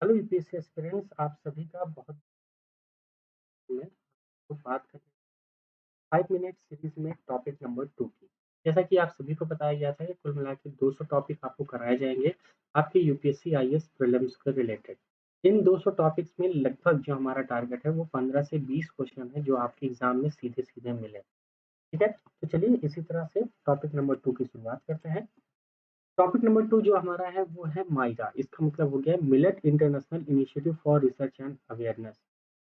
Hello UPSC aspirants, आप सभी का बहुत में तो बात करें 5 मिनट सीरीज में टॉपिक नंबर 2 की। जैसा कि आप सभी को बताया गया था कि कुल मिला के 200 टॉपिक आपको कराए जाएंगे आपके यूपीएससी आईएएस प्रीलिम्स के रिलेटेड। इन 200 टॉपिक्स में लगभग जो हमारा टारगेट है वो 15 से 20 क्वेश्चन है जो आपके एग्जाम में सीधे-सीधे मिले। ठीक है? तो चलिए इसी तरह से टॉपिक नंबर 2 की शुरुआत करते हैं। टॉपिक नंबर 2 जो हमारा है वो है माइरा। इसका मतलब हो गया millet international initiative for research and awareness.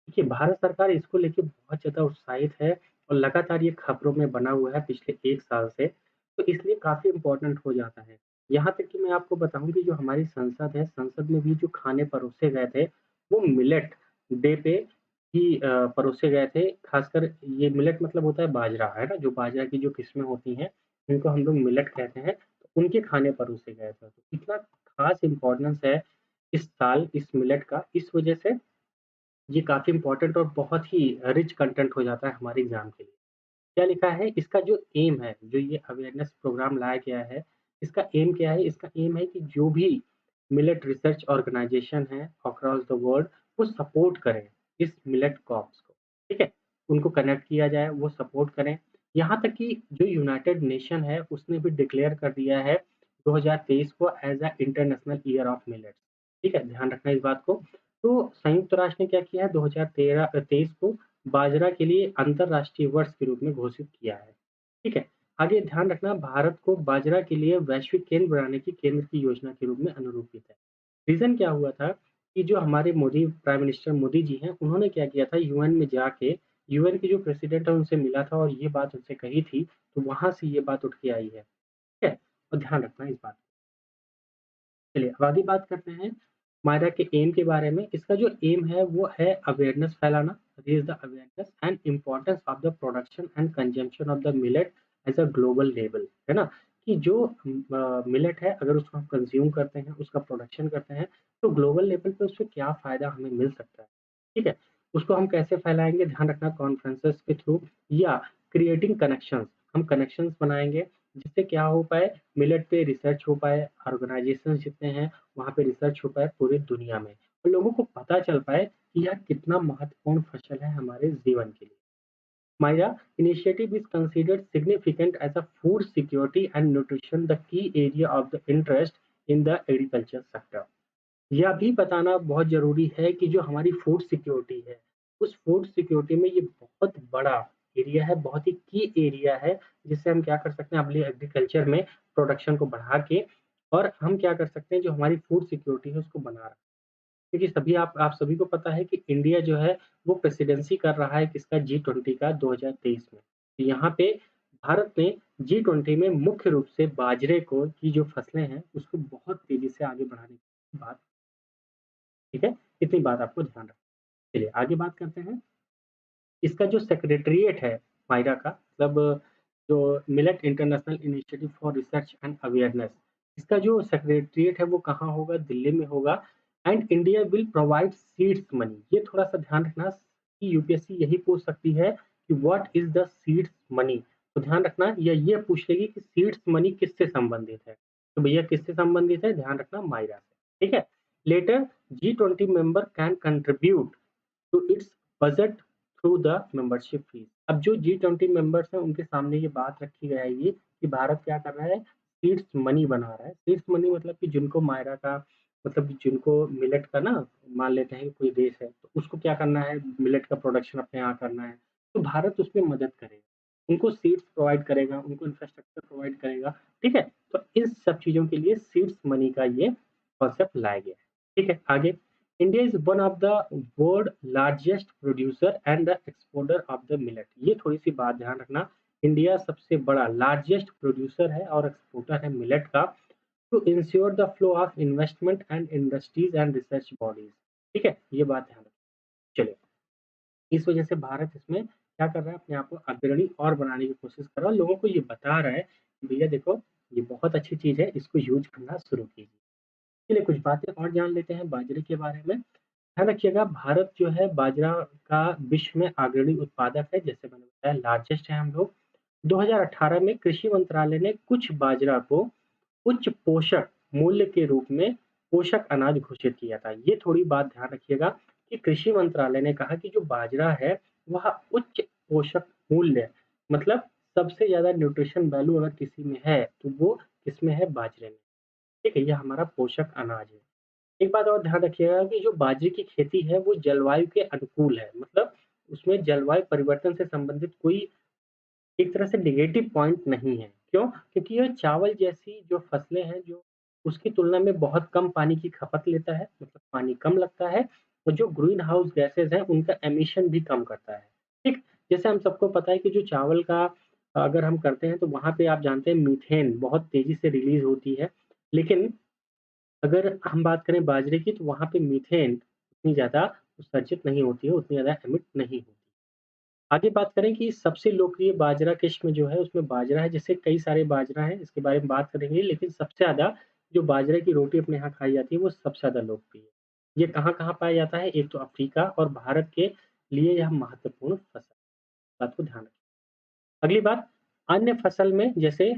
देखिए, भारत सरकार इसको लेके बहुत ज़्यादा उत्साहित है और लगातार ये खबरों में बना हुआ है पिछले 1 साल से, तो इसलिए काफ़ी इम्पोर्टेंट हो जाता है। यहाँ तक कि मैं आपको बताऊँ कि जो हमारी संसद है, संसद में भी जो खाने परोसे गए थे, वो मिलेट डे पे ही परोसे गए थे। खासकर ये मिलेट मतलब होता है बाजरा, है ना? जो बाजरा की जो किस्में होती हैं, उनको हम लोग मिलेट कहते हैं, तो उनके खाने परोसे गए थे। तो इतना खास इम्पोर्टेंस है इस साल इस मिलेट का, इस वजह से ये काफ़ी इम्पोर्टेंट और बहुत ही रिच कंटेंट हो जाता है हमारे एग्ज़ाम के लिए। क्या लिखा है? इसका जो एम है, जो ये अवेयरनेस प्रोग्राम लाया गया है, इसका एम क्या है? इसका एम है कि जो भी मिलेट रिसर्च ऑर्गनाइज़ेशन है अक्रॉस द वर्ल्ड, वो सपोर्ट करें इस मिलेट कॉप्स को, ठीक है? उनको कनेक्ट किया जाए, वो सपोर्ट करें। यहाँ तक कि जो यूनाइटेड नेशन है, उसने भी डिक्लेयर कर दिया है 2023 को as a international year of millets, ठीक है? ध्यान रखना इस बात को। तो संयुक्त राष्ट्र ने क्या किया है 2023 को बाजरा के लिए अंतर्राष्ट्रीय वर्ष के रूप में घोषित किया है। ठीक है? आगे ध्यान रखना भारत को बाजरा के लिए वैश्विक केंद्र बनाने की केंद्र की योजना के रूप में अनुरूपित है। रीज़न क्या हुआ था कि जो हमारे मोदी प्राइम मिनिस्टर मोदी जी हैं, उन्होंने क्या किया था यूएन में जाके यूएन के जो प्रेसिडेंट है उनसे मिला था और ये बात उनसे कही थी, तो वहाँ से ये बात उठ के आई है। ठीक है? और ध्यान रखना इस बात चलिए अब आगे बात करते हैं मायरा के एम के बारे में। इसका जो एम है वो है अवेयरनेस फैलाना, raise the awareness and importance of the production and consumption of the millet as a global level, है ना? कि जो मिलेट है अगर उसको हम कंज़्यूम करते हैं, उसका प्रोडक्शन करते हैं, तो ग्लोबल लेवल पे उससे क्या फ़ायदा हमें मिल सकता है, ठीक है? उसको हम कैसे फैलाएँगे ध्यान रखना कॉन्फ्रेंसेस के थ्रू या क्रिएटिंग कनेक्शंस, हम कनेक्शंस बनाएँगे जिससे क्या हो पाए मिलेट पे रिसर्च हो पाए, ऑर्गेनाइज़ेशंस जितने हैं, वहाँ पे रिसर्च हो पाए पूरी दुनिया में। और लोगों को पता चल पाए कि यह कितना महत्वपूर्ण फसल है हमारे जीवन के लिए। Myra initiative is considered significant as a food security and nutrition, the key area of the interest in the agriculture sector. यह भी बताना बहुत ज़रूरी है कि जो हमारी फूड सिक्योरिटी है, उस फूड सिक्योरिटी में ये बहुत बड़ा एरिया है, बहुत ही की एरिया है, जिससे हम क्या कर सकते हैं अपने एग्रीकल्चर में प्रोडक्शन को बढ़ा के और हम क्या कर सकते हैं जो हमारी फूड सिक्योरिटी है उसको बना रखें। क्योंकि सभी आप सभी को पता है कि इंडिया जो है वो प्रेसिडेंसी कर रहा है किसका जी-20 का 2023 में। तो यहाँ पे भारत ने जी-20 में मुख्य रूप से बाजरे को की जो फसलें हैं, उसको बहुत तेज़ी से आगे बढ़ाने की बात ठीक है? इतनी बात आपको ध्यान रखनी चलिए आगे बात करते हैं। इसका जो सेक्रेटेरिएट है मायरा का मतलब जो millet international initiative for research and awareness, इसका जो सेक्रेटेरिएट है वो कहाँ होगा? दिल्ली में होगा and India will provide seeds money. ये थोड़ा-सा ध्यान रखना कि यूपीएससी यही पूछ सकती है कि what is the seeds money? तो ध्यान रखना या ये पूछ लेगी कि सीड्स मनी किससे संबंधित है? तो भैया किससे संबंधित है? ध्यान रखना मायरा से, ठीक है? लेटर जी-20 member can contribute to its budget through the membership fee. अब जो जी-20 मेंबर्स हैं उनके सामने ये बात रखी जाएगी कि भारत क्या कर रहा है सीड्स मनी बना रहा है। सीड्स मनी मतलब कि जिनको मायरा का मतलब जिनको मिलेट का ना मान लेते हैं कि कोई देश है तो उसको क्या करना है मिलेट का प्रोडक्शन अपने यहाँ करना है, तो भारत उसमें मदद करेगा। उनको सीड्स प्रोवाइड करेगा, उनको इंफ्रास्ट्रक्चर प्रोवाइड करेगा, ठीक है? तो इन सब चीज़ों के लिए सीड्स मनी का ये कॉन्सेप्ट लाया गया है। ठीक है, आगे India is one of the world largest producer and the exporter of the millet। ये थोड़ी सी बात ध्यान रखना इंडिया सबसे बड़ा लार्जेस्ट प्रोड्यूसर है और एक्सपोर्टर है मिलेट का to ensure the flow of investment and industries and research bodies. ठीक है ये बात ध्यान रखना चलिए इस वजह से भारत इसमें क्या कर रहा है अपने आप को अग्रणी और बनाने की कोशिश कर रहा है लोगों को ये बता रहा है कि भैया देखो ये बहुत अच्छी चीज है इसको यूज करना शुरू कीजिए। चलिए कुछ बातें और जान लेते हैं बाजरे के बारे में। ध्यान रखिएगा भारत जो है बाजरा का विश्व में अग्रणी उत्पादक है जैसे मैंने बताया लार्जेस्ट है हम लोग। 2018 में कृषि मंत्रालय ने कुछ बाजरा को उच्च पोषक मूल्य के रूप में पोषक अनाज घोषित किया था। ये थोड़ी बात ध्यान रखिएगा कि कृषि मंत्रालय ने कहा कि जो बाजरा है, वह उच्च पोषक मूल्य मतलब सबसे ज़्यादा न्यूट्रिशन वैल्यू अगर किसी में है, तो वो किसमें है? बाजरे में। ठीक है? ये हमारा पोषक अनाज है। एक बात और ध्यान रखिएगा कि जो बाजरे की खेती है, वो जलवायु के अनुकूल है। मतलब उसमें जलवायु परिवर्तन से संबंधित कोई एक तरह से नेगेटिव पॉइंट नहीं है। क्यों? क्योंकि ये चावल जैसी जो फसलें हैं, जो उसकी तुलना में बहुत कम पानी की खपत लेता है, मतलब पानी कम लगता है और जो ग्रीन हाउस गैसेज़ हैं, उनका एमिशन भी कम करता है। ठीक? जैसे हम सबको पता है कि जो चावल का अगर हम करते हैं, तो वहाँ पे आप जानते हैं मीथेन बहुत तेज़ी से रिलीज़ होती है। लेकिन अगर हम बात करें बाजरे की, तो वहाँ पे मीथेन उतनी ज़्यादा उत्सर्जित नहीं होती है, उतनी ज़्यादा एमिट नहीं होती। आगे बात करें कि सबसे लोकप्रिय बाजरा किस्म जो है, उसमें बाजरा है, जैसे कई सारे बाजरा हैं, इसके बारे में बात करेंगे, लेकिन सबसे ज़्यादा जो बाजरे की रोटी अपने यहाँ खाई जाती है, वो सबसे ज़्यादा लोकप्रिय है। ये कहाँ-कहाँ पाया जाता है? एक तो अफ्रीका और भारत के लिए यह महत्वपूर्ण फसल बात को ध्यान रखें। अगली बात, अन्य फसल में जैसे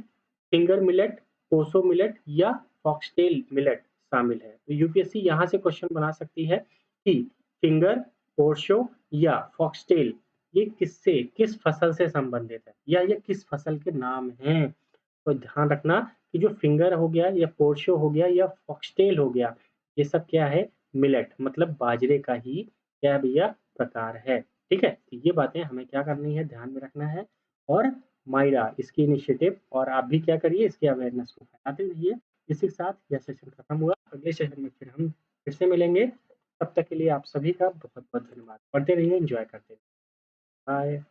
फिंगर मिलेट, कोसो मिलेट या फॉक्सटेल मिलेट शामिल है। तो यूपीएससी यहाँ से क्वेश्चन बना सकती है कि फिंगर, पोर्शो या फॉक्सटेल ये किस फसल से संबंधित है या ये किस फसल के नाम हैं? तो ध्यान रखना कि जो फिंगर हो गया या पोर्शो हो गया या फॉक्सटेल हो गया, ये सब क्या है? मिलेट मतलब बाजरे का ही क्या है भैया? प्रकार है। ठीक है? तो ये बातें हमें क्या करनी है? ध्यान में रखना है और मायरा इसकी इनिशिएटिव और आप भी क्या करिए इसकी अवेयरनेस को फैलाते रहिए। इसी के साथ यह सेशन खत्म हुआ। अगले सेशन में फिर हम फिर से मिलेंगे। तब तक के लिए आप सभी का बहुत-बहुत धन्यवाद। पढ़ते रहिए, एन्जॉय करते रहिए। बाय।